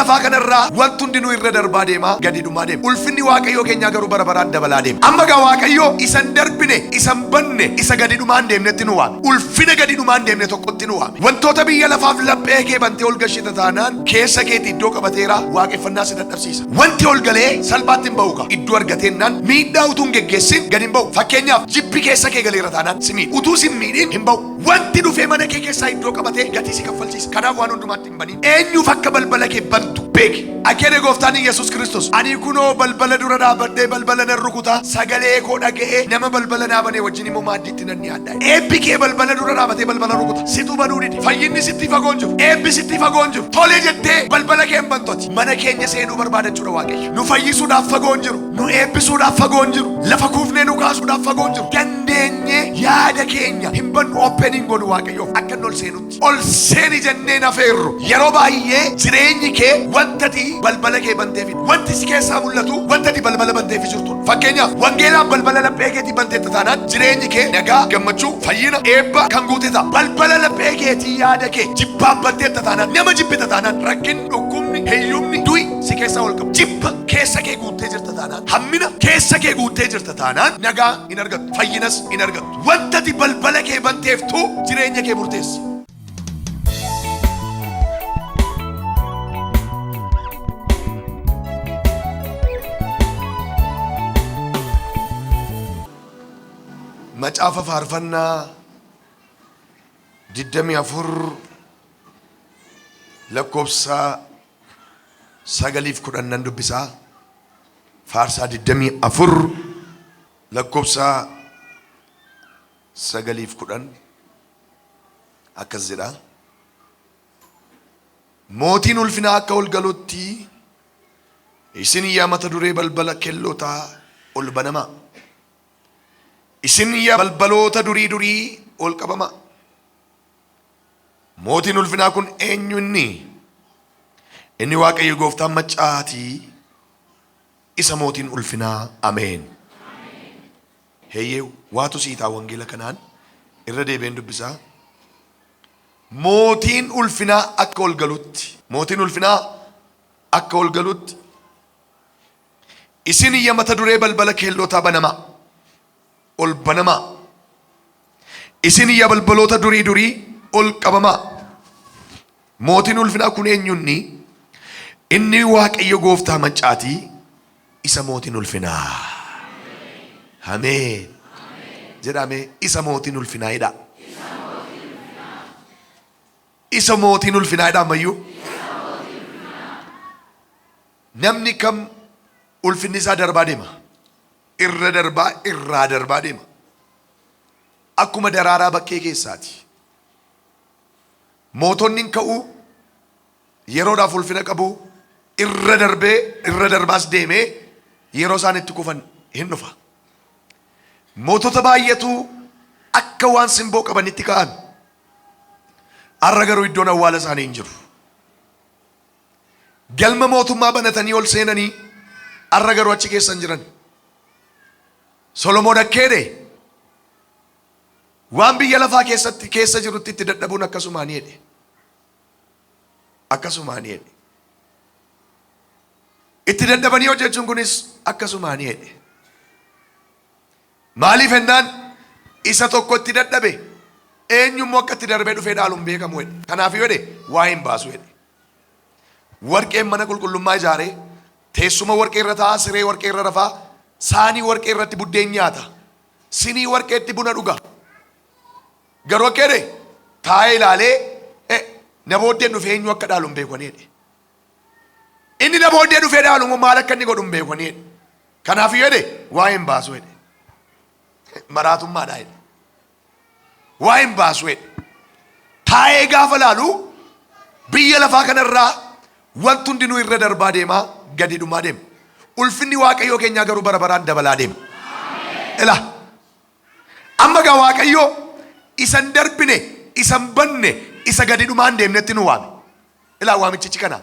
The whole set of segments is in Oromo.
lafaa kanarraa wanti hundinuu irra darbaa deema, gadi dhumaa deema. Ulfinni Waaqayyoo keenyaa garuu bara baraan dabalaa deema. Amma gaa Waaqayyoo isan darbine, isan banne, isa gadi dhumaan deemnetti nu waame. Ulfina gadi dhumaan deemne tokkotti nu waame. Wantoota biyya lafaaf laphee kee bantee ol gashita taanaan keessa keetti iddoo qabateera, waaqeffannaa si dadhabsiisa. Wanti ol galee salphaatti hin ba'u qaba. Iddoo argateennaan miidhaa utuu hin geggeessin gadi hin ba'u. Fakkeenyaaf jibbi keessa kee galeera taanaan si miidha. Utuu si miidhin hin ba'u. Wanti dhufee mana kee keessaa iddoo qabatee gatii si kaffalchiisa. Kanaaf waan hundumaatti hin banin. Eenyuuf akka balbala kee bantu beeki. Akeene gooftaan Yesuus Kiristoos, ani kunoo balbala dura dhaabadhee balbala nan rukutaa, sagalee koo dhaga'ee nama balbala dhaabanee wajjin immoo maaddiitti nan dhiyaadha. Eebbi kee balbala dura dhaabatee balbala rukuta. Situ banuu didi. Fayyinni sitti fagoon jiru. Eebbi sitti fagoon jiru. Tolee jettee balbala kee hin bantoti. Mana keenya seenuu barbaadachuudha Waaqayyo. Nu fayyisuudhaaf fagoon jiru. Nu eebbisuudhaaf fagoon jiru. Lafa kuufnee nu kaasuudhaaf fagoon jiru. Dandeenye yaada keenya hin bannu opening godhu Waaqayyoof akka ol seenutti. Ol seeni jennee nafeerru. Yeroo baay'ee jireenyi kee wantati balbala kee banteefi wanti si keessaa mul'atu wantati balbala banteefi jirtu. Fakkeenyaaf wangeelaan balbala laphee keetii banteetta taanaan jireenyi kee nagaa, gammachuu, fayyina, eebba kan guute ta'a. Balbala laphee keetii yaada kee jibbaan banteetta taanaan, nama jibbita taanaan rakkinni, dhukkubni, hiyyumni, du'i si keessaa ol qabu. Jibba keessa kee guuttee jirta taanaan, hammina keessa kee guuttee jirta taanaan nagaa hin argattu, fayyinas hin argattu. Wantati balbala kee banteeftu jireenya kee murteessi. Macaafa faarfannaa 24 lakkoofsa 9:10 nan dubbisaa. Faarsaa 24 lakkoofsa 9:10 akkas jedha. Mootiin ulfinaa akka ol galutti isin yaa mata duree balbala kellootaa ol banamaa. Isin yaa balbaloota durii ol qabamaa. Mootiin ulfinaa kun eenyu inni? Inni Waaqayyo gooftaan maccaatii, isa mootiin ulfinaa. Ameen. Heeyyee waatu siitaa wangeela kanaan irra deebi'een dubbisaa. Mootiin ulfinaa akka ol galutti, mootiin ulfinaa akka ol galutti isin yaa mata duree balbala keellootaa banamaa. Ol banamaa. Isin yaa balbaloota durii ol qabamaa. Mootiin ulfinaa kun eenyunni? Inni Waaqayyo gooftaa maccaatii, isa mootiin ulfinaa. Ameen. Jedhame isa mootiin ulfinaa jedha. Isa mootiin ulfinaa jedha ammayyuu. Namni kam ulfinni isaa darbaa deema. Irra darbaa, irraa darbaa deema. Akkuma daraaraa bakkee keessaati. Mootonni ka'uu yeroodhaaf ulfina qabu, irra darbee, irra darbaas deemee yeroo isaan itti kufan hin dhufa. Mootota baay'eetu akka waan simboo qabanitti ka'an. Har'a garuu iddoon awwaala isaanii hin jiru. Galma mootummaa banatanii ol seenanii har'a garuu achi keessa hin jiran. Solomoon akkeedhe waan biyya lafaa keessatti keessa jirutti itti dadhabuun akkasumaan jedhe. Akkasumaan jedhe. Itti dadhabanii hojjechuun kunis akkasumaan jedhe. Maaliif ennaan isa tokko itti dadhabe eenyummoo akka itti darbee dhufee dhaaluun beekamu jedhe. Kanaaf jedhe waa hin baasu jedhe. Warqeen mana qulqullummaa ijaaree teessuma warqee irra taa'aa, siree warqee irra rafaa, saanii warqee irratti buddeen nyaata, sinii warqeetti buna dhuga. Garuu akkeedhe taa'ee ilaalee na booddeen dhufee eenyu akka dhaaluun beekanii jedhe. Inni na booddee dhufee dhaaluun maal akka inni godhuun beekanii jedhe. Kanaaf jedhe waa hin baasu jedhe. Maraatummaadha jedhe. Waa hin baasu jedhe. Taa'ee gaafa laalu biyya lafaa kanarraa wanti hundinuu irra darbaa deemaa, gadi dhumaa deema. Ulfinni Waaqayyoo keenyaa garuu bara baraan dabalaa deema. Ila amma gaa Waaqayyoo isan darbine, isan banne, isa gadi dhumaan deemnetti nu waame. Ila waamichichi kana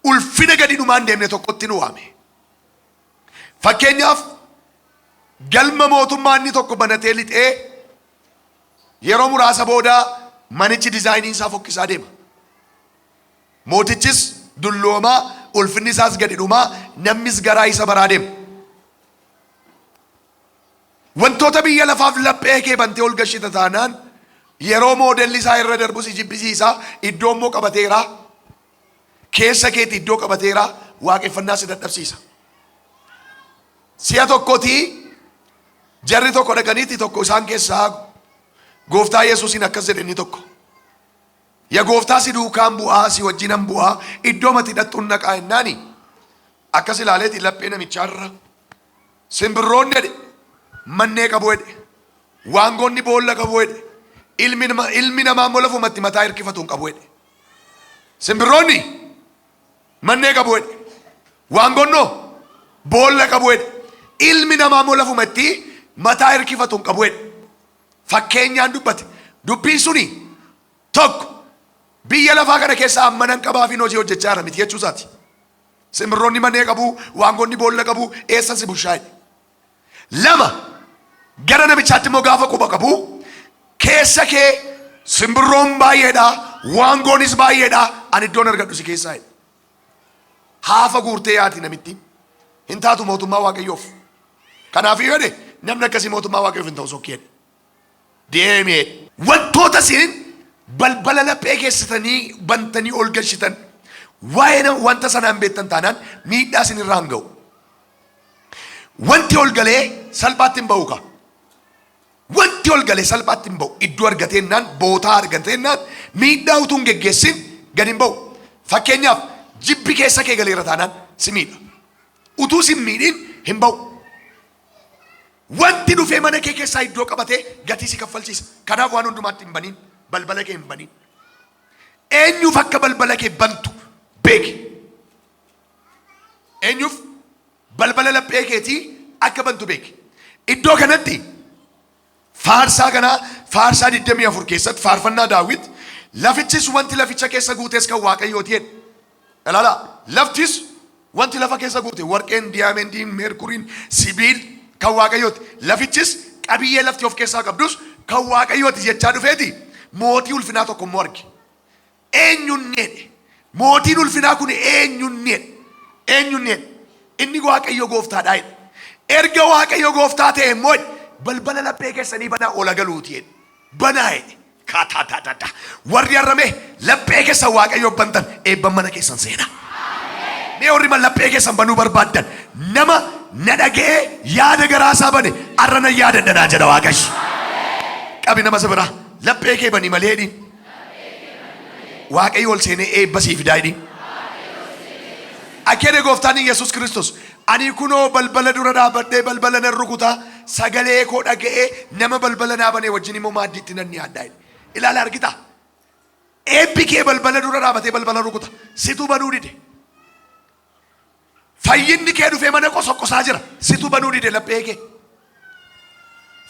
ulfina gadi dhumaan deemne tokkotti nu waame. Fakkeenyaaf galma mootummaa inni tokko banatee lixee yeroo muraasa booda manichi dizaayinii isaa fokkisaa deema. Mootichis dulloomaa ulfinni isaas gadi dhumaa namnis garaa isa baraa deema. Wantoota biyya lafaaf laphee kee bantee ol gashita taanaan yeroo moodelli isaa irra darbu si jibbisiisa. Iddoo immoo qabateera keessa keeti iddoo qabateera waaqeffannaa si dadhabsiisa. Si'a tokkooti jarri tokko dhaqaniiti tokko isaan keessaa gooftaa Yesuusin akkas jedhe inni tokko yaa gooftaa si duukaan bu'aa si wajjinan bu'aa iddoo mati hidhattuun naqaa jennaani akkas ilaaleeti laphee namichaarra simbirroonni jedhe mannee qabu jedhe waangoonni boolla qabu jedhe ilmi namaa immoo lafumatti mataa hirkifatuun qabu jedhe. Simbirroonni mannee qabu jedhe waangoonnoo boolla qabu jedhe ilmi namaa immoo lafumatti mataa hirkifatuun qabu jedhe. Fakkeenyaan dubbate dubbiin suni tokko biyya lafaa kana keessa ammanan qabaafin hojii hojjechaa jira miti jechuu isaati. Simbirroonni mannee qabu waangoonni boolla qabu eessan si bushaa'e. Lama gara namichaatti immoo gaafa quba qabu keessa kee simbirroon baay'eedha waangoonis baay'eedha ani iddoon argadhu si keessaa jedhe. Haafa guurtee yaati namitti hin taatu mootummaa waaqayyoof. Kanaaf yoo jedhe namni akkasii mootummaa waaqayyoof hin ta'u sokkee deemee wantoota siin balbala laphee keessatanii bantanii ol galchitan waa'ee wanta sanaan beektan taanaan miidhaa isin irraa hin ga'u. Wanti ol galee salphaatti hin ba'u ka. Wanti ol galee salphaatti hin ba'u iddoo argateennaan bootaa argateennaan miidhaa utuu hin geggeessin gad hin ba'u. Fakkeenyaaf jibbi keessa kee galeera taanaan si miidha. Utuu si miidhin hin ba'u. Wanti dhufee mana kee keessaa iddoo qabatee gatii si kaffalchiisa. Kanaaf waan hundumaatti hin baniin balbala kee hin baniin. Eenyuuf akka balbala kee bantu beeki. Eenyuuf balbala laphee keetii akka bantu beeki. Iddoo kanatti faarsaa kana faarsaa 24 keessatti faarfannaa Daawit lafichis wanti laficha keessa guutes kan Waaqayyooti jedhe. Ilaala laftis wanti lafa keessa guute warqeen diyaamentiin meerkuriin sibiil kan Waaqayyooti. Lafichis qabiyyee lafti of keessaa qabdus kan Waaqayyooti jechaa dhufeeti. Mootii ulfinaa tokko immoo arge. Eenyuun jedhe mootiin ulfinaa kun eenyuun jedhe eenyuun jedhe inni Waaqayyo gooftaadha jedhe. Erga Waaqayyo gooftaa ta'e immoo balbala laphee keessanii banaa ola galuuti jedhe. Banaa jedhe kaataataata warri arrame laphee keessan Waaqayyo bantan eebban mana keessan seena. Mee warri man laphee keessan banuu barbaaddan nama na dhagee yaada garaasaa bane arrana yaada danaa jedha Waaqayyo. Qabi nama sabira laphee kee bani malee jedhin Waaqayyo ol seenee eebba siif fidaa jedhin. Akkene gooftaan Yesuus Kiristoos ani kunoo balbala dura dhaabadhee balbala nan rukutaa sagalee koo dhaga'ee nama balbala naa banee wajjin immoo maaddiitti nan dhiyaadhaa jedhe. Ilaala argita eebbi kee balbala dura dhaabatee balbala rukuta situ banuu dide. Fayyinni kee dhufee mana qosoqosaa jira situ banuu dide laphee kee.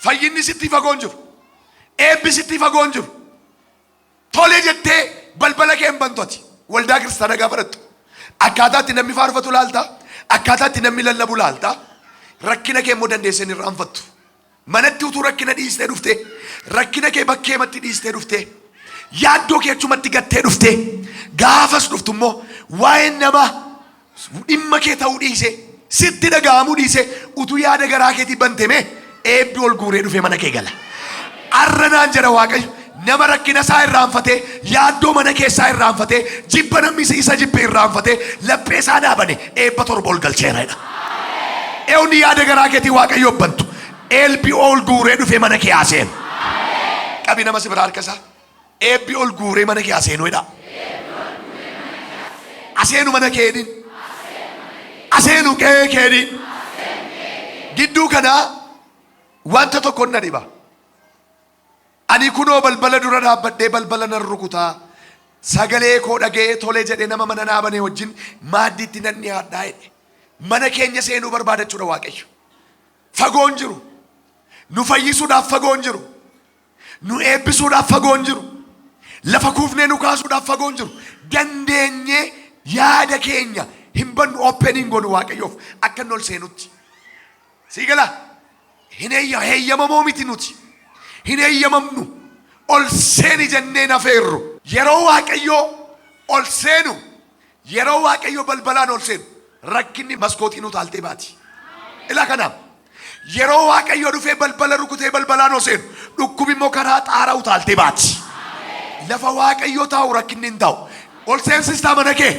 Fayyinni sitti fagoon jiru eebbi sitti fagoon jiru tolee jettee balbala kee hin bantooti. Waldaa kiristaanaa gaafa dhattu akkaataa itti namni faarfatu laalta akkaataa itti namni lallabu laalta rakkina kee immoo dandeessee hin irraanfattu. Manatti utuu rakkina dhiistee dhufte rakkina kee bakkeematti dhiistee dhufte yaaddoo kee achumatti gattee dhufte gaafas dhuftu immoo waa'een nama dhimma kee ta'uu dhiise sitti dhaga'amuu dhiise utuu yaada garaa keetii banteme eebbi ol guuree dhufee mana kee gala. Arranaan jedha Waaqayyo nama rakkina isaa irraanfatee yaaddoo mana keessaa irraanfatee jibba namni isa jibbe irraanfatee laphee isaa dhaabane eebba torba ol galcheera jedha. Eewni yaada garaa keetii Waaqayyo bantu eebbi ol guuree dhufee mana kee haseenu. Qabi nama si bira harka isaa eebbi ol guuree mana kee haseenu jedha. Haseenu mana kee jedhin haseenu qe'ee kee jedhin. Gidduu kanaa wanta tokko na dhiba. Ani kunoo balbala dura dhaabbadhee balbala nan rukutaa sagalee koo dhaga'ee tolee jedhee nama mana naa banee wajjin maaddiitti nan dhiyaadhaa jedhe. Mana keenya seenuu barbaadachuudha Waaqayyo. Fagoon jiru nu fayyisuudhaaf fagoon jiru nu eebbisuudhaaf fagoon jiru lafa kuufnee nu kaasuudhaaf fagoon jiru dandeenyee yaada keenya hin bannu opening godhu Waaqayyoof akka inni ol seenutti. Sii gala hin heeyyamamoo miti nuti. Hin heeyyamamnu ol seeni jennee nafeerru yeroo Waaqayyoo ol seenu yeroo waaqayyo balbalaan ol seenu rakkinni maskootiin utaaltee baati. Ilaa kanaaf yeroo waaqayyo dhufee balbala rukutee balbalaan ol seenu dhukkubi immoo karaa xaara utaaltee baati. Lafa waaqayyo taa'u rakkinni hin taa'u. Ol seensistaa mana kee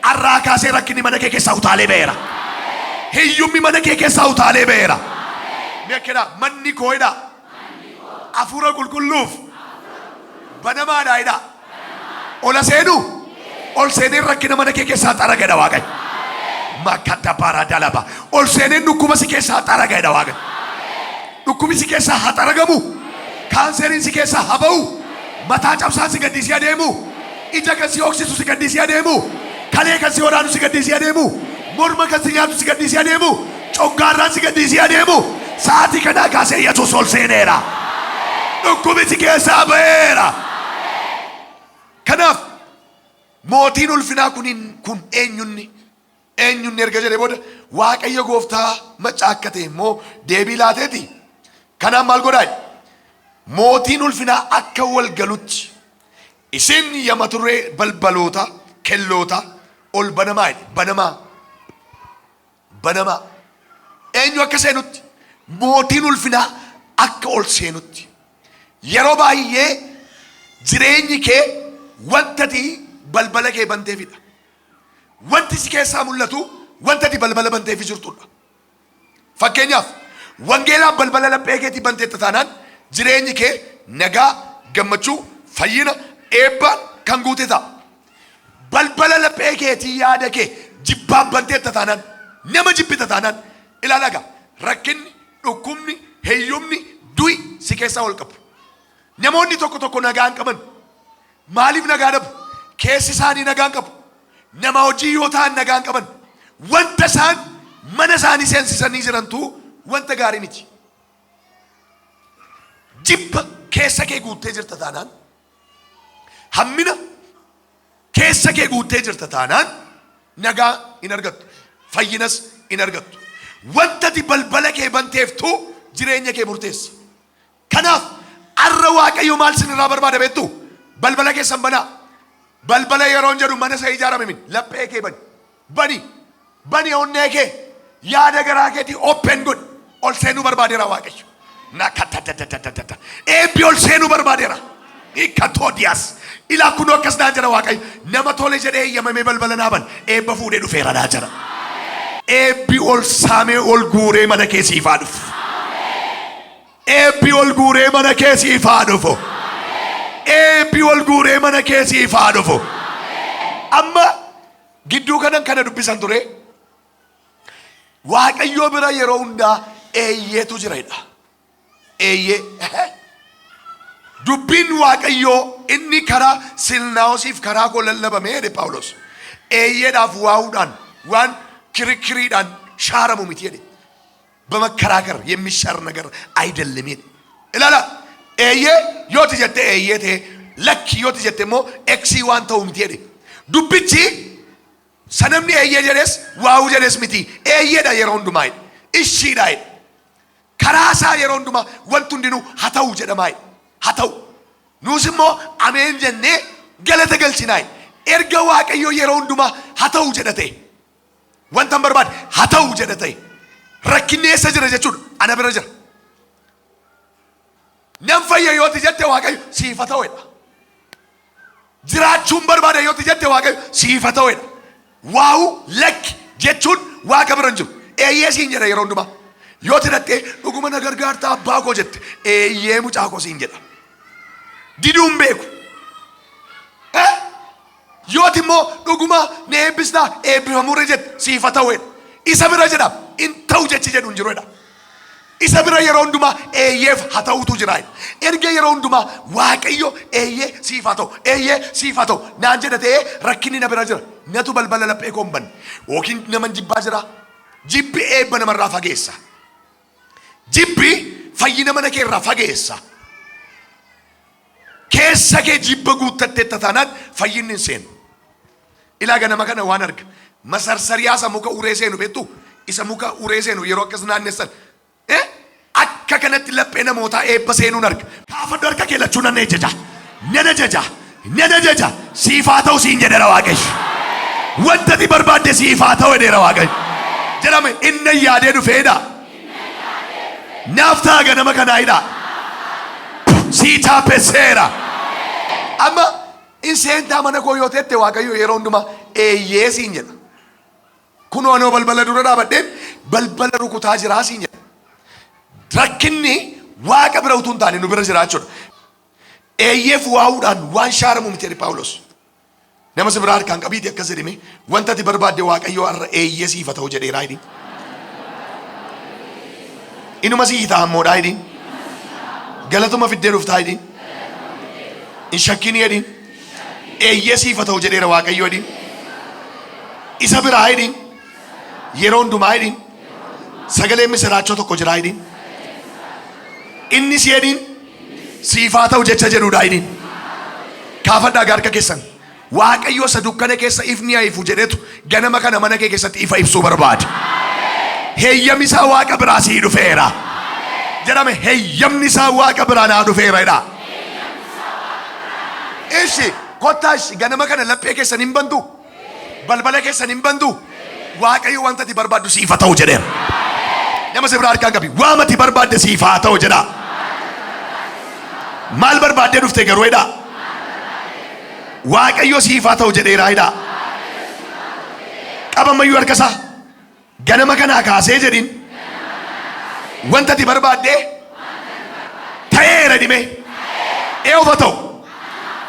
arraa kaasee rakkinni mana kee keessaa utaalee ba'eera. Hiyyummi mana kee keessaa utaalee ba'eera. Meekkedha manni koo'edha. Afuura qulqulluuf banamaadhaa'edha. Ola seenu ol seeneen rakkina mana kee keessaa xaragadha waaqayyo. Makkata paradalaba ol seeneen dhukkuba si keessaa xaragadha waaqayyo. Dhukkubi si keessaa haa xaragamu. Kaanseriin si keessaa haa ba'u. Mataa cabsaan si gaddisii adeemu. Ija kan si hooksisu si gaddisii adeemu. Kalee kan si waraanu si gaddisii adeemu. Morma kan si nyaatu si gaddisii adeemu. Coggaarraan si gaddisii adeemu. Sa'aatii kanaa kaasee Yesuus ol seeneera. Dhukkubi si keessaa ba'eera. Kanaaf mootiin ulfinaa kun eenyunni erga jedhee booda waaqayyo gooftaa macaa akka ta'e immoo deebii laateeti. Kanaaf maal godhaa? Mootiin ulfinaa akka wal galutti isin yama turree balbaloota kelloota ol banamaa banamaa eenyu akka seenutti mootiin ulfinaa akka ol seenutti yeroo baay'ee jireenyi kee wantati balbala kee banteefidha. Wanti si keessaa mul'atu wantati balbala banteefi jirtudha. Fakkeenyaaf wangeelaan balbala laphee keetii banteetta taanaan jireenyi kee nagaa gammachuu fayyina eebbaan kan guute ta'a. Balbala laphee keetii yaada kee jibbaan banteetta taanaan nama jibbita taanaan ilaalaga rakkinni dhukkubni heeyyumni du'i si keessaa ol qabu. Namoonni tokko nagaan qaban maaliif nagaa dhabu? Keessi isaanii nagaan qabu. Nama hojii yoo ta'an nagaan qaban wanta isaan mana isaanii seensisanii jirantu wanta gaarii miti. Jibba keessa kee guuttee jirta taanaan hammina keessa kee guuttee jirta taanaan nagaa hin argattu. Fayyinas hin argattu. Wantati balbala kee banteeftu jireenya kee murteessa. Kanaaf arra waaqayyo maal sinirraa barbaada beektu? Balbala keessan banaa. Balbala yeroon jedhu mana isa ijaarame min laphee kee bani onnee kee yaada garaa keetii open godhi. Ol seenuu barbaadeera waaqayyo. Nakatatatatatatata eebbi ol seenuu barbaadeera. Ikkatoodiyaas ilaa kunoo akkas naa jira waaqayyo. Nama tole jedhee eeyyamamee balbala naaban eebba fuudhee dhufeera naa jira. Eebbi ol saamee ol guuree mana kee siifaa dhufu. Eebbi ol guuree mana kee siifaa dhufu. Eebbi ol guuree mana kee siifaa dhufu. Amma gidduu kanan kana dubbisan ture. Waaqayyo bira yeroo hundaa eeyyeetu jiraidha. Eeyyee. Dubbiin waaqayyo inni karaa Silnaawosiif karaa koo lallabame jedhe Phaawulos. Eeyyeedhaaf waa'uudhaan waan kirikiriidhaan shaaramu miti jedhe. በመከራከር የሚሻር ነገር አይደለም። ኢላላ ኤየ ዮት ጀተ ኤየቴ ለክ ዮት ጀተ ሞ ኤክሲ ዋን ተው ምት ሄደ ዱብቺ ሰነምኒ ኤየ ጀለስ ዋው ጀለስ ምቲ ኤየ ዳ የሮንዱማይ እሺ ዳይ ከራሳ የሮንዱማ ወንቱ እንዲኑ ሀተው ጀደማይ ሀተው ኑስሞ አሜን ጀኔ ገለተ ገልሲናይ ኤርገ ዋቀዮ የሮንዱማ ሀተው ጀደተ ወንተን በርባድ ሀተው ጀደተ rakkinni eessa jira jechuudha ana bira jira. Nam fayya yoo jette waaqayyo siifa ta'edha. Jiraachuun barbaada yoo jette waaqayyo siifa ta'edha. Waawu lakki jechuun waaqa bira hin jiru. Eeyyee siin jedha yeroo hundumaa. Yoo tidhattee dhuguma na gargaarta abbaa koo jette eeyyee mucaa koo siin jedha. Diduun beeku. Yoo immoo dhuguma na eebbisnaa eebbifamurra jette siifa ta'edha. Isa bira jedha in ta'u jechi jedhu hin jiruudha. Isa bira yeroo hundumaa eeyyeef haa ta'utu jira. Erga yeroo hundumaa waaqayyo eeyyee siif haa ta'u eeyyee siif haa ta'u naan jedha ta'ee rakkinni na bira jira. Natu balbala laphee koo hin banne yookiin naman jibbaa jira. Jibbi eebba namarraa fageessa. Jibbi fayyina mana kee irraa fageessa. Keessa kee jibba guuttattee taanaan fayyinni hin seenu. Ilaa ganama kana waan arga. Masarsariyaasa muka uree seenu beektu isa muka uree seenu yeroo akkas naannessan akka kanatti laphee namootaa eebba seenuun arga. Kaafadhu harka kee lachuu nan jaja nana jaja siifaa ta'u siin jedhera waaqayyo. Wanta ti barbaadde siif haa ta'u jedheera Waaqayyo. Jedhame inni yaadee dhufeedha. Naaf ta'a ganama kanaayidha. Sii taapesseera. Amma in seentaa mana koo yoo teette Waaqayyo yeroo hundumaa eeyyee siin jedha. Kunoo anoo balbala dura dhaabadheen balbala rukutaa jiraa siin jedha. Rakkinni Waaqa bira utuu hin taane nu bira jiraachuudha. Eeyyeef waa'uudhaan waan shaaramu miti jedhe Phaawulos. Nama si biraa harkaan qabiiti akkas jedhame wanta ati barbaadde Waaqayyo har'a eeyyee siif haa ta'u jedheeraa jedhin. Inuma sii ta'a ammoodhaa jedhin. Galatuma fiddee dhuftaa jedhin. In shakkiin jedhin. Eeyyee siif haa ta'u jedheera Waaqayyo jedhin. Isa biraa jedhin. Yeroo hundumaa jedhin. Sagaleen misiraachoo tokko jiraa jedhin. Innis jedhin. Siif haa ta'u jecha jedhuudhaa jedhin. Kaafadhaa harka keessan. Waaqayyo isa dukkana keessa ifni haa ifu jedhetu ganama kana mana kee keessatti ifa ibsuu barbaada. Heeyyamni isaa Waaqa biraa sii dhufeera. Jedhame heeyyamni isaa Waaqa biraa naa dhufeera. Ishi kottaash ganama kana laphee keessan hin bantu. Balbala keessan hin bantu. Waaqayyo wanta ati barbaaddu siif haa ta'u jedheera. Nama si biraa harkaan qabi waama ati barbaadde siif haa ta'u jedha. Maal barbaaddee dhufte garuu jedha. Waaqayyo siif haa ta'u jedheeraa jedha. Qabamayyuu harkasaa ganama kanaa kaasee jedhin wanta ati barbaadde ta'eera dhime eeyofa ta'u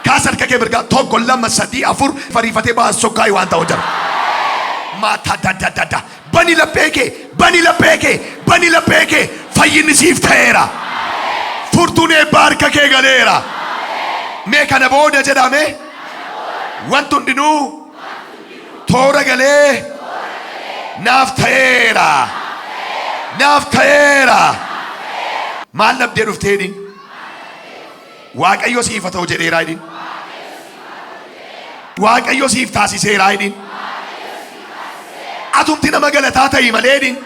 kaas harka kee mirgaa tokko lama sadii afur fariifatee baas sokkaayii waan ta'u jira. Maata dadda bani laphee kee bani laphee kee bani laphee kee fayyinni siif ta'eera. Furtuun eebbaa harka kee galeera. Mee kana booda jedhame wanti hundinuu toora galee naaf ta'eera. Naaf ta'eera. Maal dhabdee dhuftee jedhin. Waaqayyo siif haa ta'u jedheeraa jedhin. Waaqayyo siif taasiseeraa jedhin. Atumti nama galataa ta'i malee jedhin.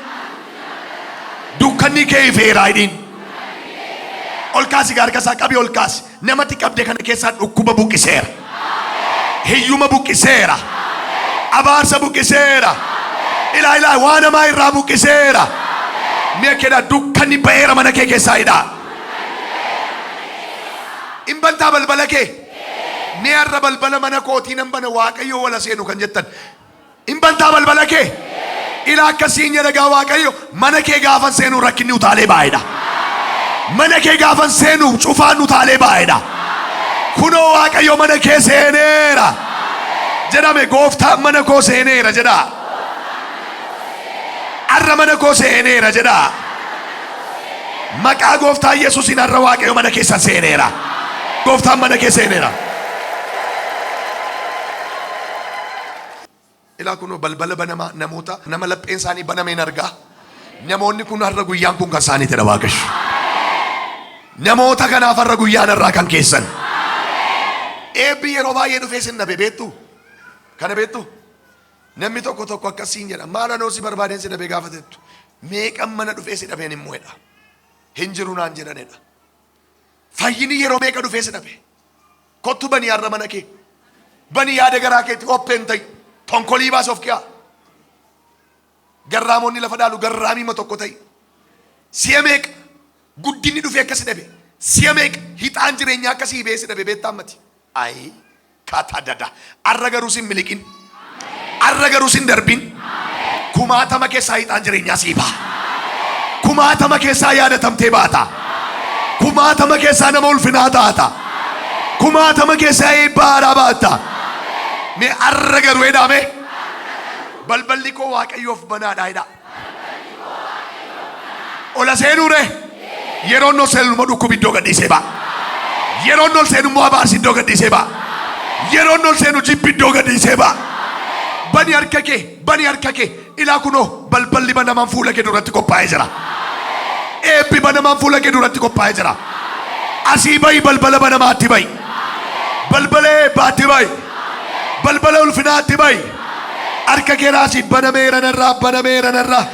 Dukkanni kee ifeeraa jedhin. Ol kaasi harkasaa qabi ol kaasi. Namatti qabde kana keessaa dhukkuba buqqiseera. Hiyyuma buqqiseera. Abaarsa buqqiseera. Ilaa waan namaa irraa buqqiseera. Mee kedha dukkanni ba'eera mana kee keessaa hidhaa. In bantaa balbala kee. Mee har'a balbala mana kootii nan bana Waaqayyo wala seenu kan jettan. In bantaa balbala kee. Ilaa akkasiin jedhagaa Waaqayyo mana kee gaafan seenu rakkinni utaalee baay'eedha. Mana kee gaafan seenu cufaan utaalee baay'eedha. Kunoo Waaqayyo mana kee seeneera. Jedhame gooftaan mana koo seeneera jedha. Har'a mana koo seeneera jedha. Maqaa gooftaa Yesuusiin har'a Waaqayyo mana keessa seeneera. Gooftaan mana kee seeneera. Ilaa kunoo balbala banamaa namoota nama lapheen isaanii banameen argaa. Namoonni kun har'a guyyaan kun kan isaaniitidha Waaqayyo. Namoota kanaaf har'a guyyaan irraa kan keessan. Eebbi yeroo baay'ee dhufee sin dhabe beektu. Kana beektu. Namni tokko akkasiin jedha. Maal anoo si barbaadeen si dhabe gaafatettu. Meeqan mana dhufee si dhabeen immoo jedha. Hin jiru naan jedhanidha. Fayyini yeroo meeqa dhufee si dhabe. Kottu banii har'a mana kee. Banii yaada garaa keetti opheen ta'i. Tonkolii baas of kiyaa. Garraamonni lafa dhaalu garraamima tokko ta'i. Si'a meeqa guddinni dhufee akkasi dhabe. Si'a meeqa hixaan jireenyaa akkasii beesi dhabe beektaan mati. Ayi kata dada. Arra garuu sin miliqin. Arra garuu sin darbin. Kumaatama keessaa hixaan jireenyaa sii ba'a. Kumaatama keessaa yaadatamtee baata. Kumaatama keessaa nama ulfinaa taata. Kumaatama keessaa eebbaa haaraa baata. Mee arra garuu jedhame balballi koo Waaqayyoof banaadha jedha. Ola seenuure yeroon ol seenu immoo dhukkubi iddoo gadhiisee ba'a. Yeroon ol seenu immoo abaarsi iddoo gadhiisee ba'a. Yeroon ol seenu jibbi iddoo gadhiisee ba'a. Bani harka kee bani harka kee ilaa kunoo balballi banamaan fuula kee duratti qophaa'ee jira. Eebbi banamaan fuula kee duratti qophaa'ee jira. Asii bayi balbala banamaatti bayi. Balbala eebbaatti bayi. Balbala ulfinaatti bayi. Harka kee raasii banameera narraa banameera narraa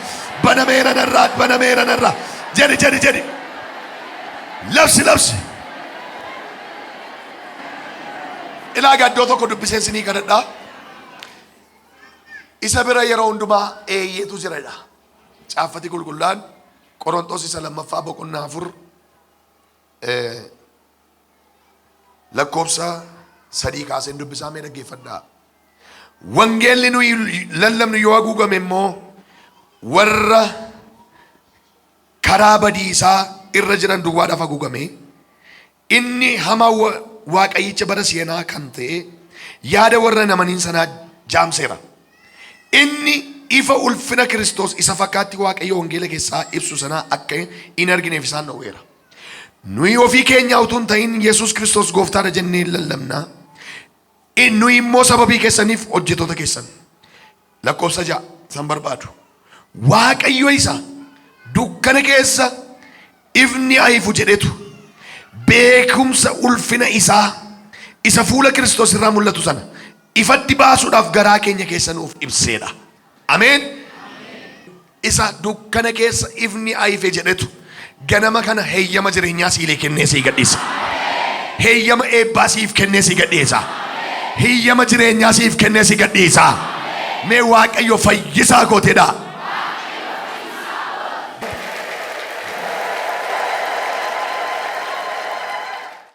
banameera narraa banameera narraa. Jedhi. Labsi. Ilaa gaddoo tokko dubbiseen sinii kadhadhaa. Isa bira yeroo hundumaa eeyyeetu jiradha. Caaffati qulqullaan Qorontos isa lammaffaa boqonnaa 4 lakkoofsa 3 kaaseen dubbisaa mee dhaggeeffadhaa. Wangeelli nuyi lallabnu yoo haguugame immoo warra karaa badiisaa irra jiran duwwaadhaaf haguugame. Inni hamaa waaqayyicha bara seenaa kan ta'e yaada warra namaniin sanaa jaamseera. Inni ifa ulfina Kiristoos isa fakkaatti waaqayyo wangeela keessaa ibsu sanaa akka hin argineef isaan dhowweera. Nuyi ofii keenya utuu hin ta'in Yesuus Kiristoos gooftaadha jennee lallabna. Nuyi immoo sababii keessaniif hojjettoota keessan. Lakkoofsa 6 san barbaadu. Waaqayyo isa dukkana keessa ifni ifu jedhetu beekumsa ulfina isaa isa fuula Kiristoos irraa mul'atu sana ifatti baasuudhaaf garaa keenya keessa nuuf ibseedha. Ameen. Isa dukkana keessa ifni ife jedhetu ganama kana heeyyama jireenyaa siilee kennee sii gadhiisa. Heeyyama eebbaa siif kennee sii gadhiisa. Heeyyama jireenyaa siif kennee sii gadhiisa. Mee waaqayyo fayyisaa gooteedha.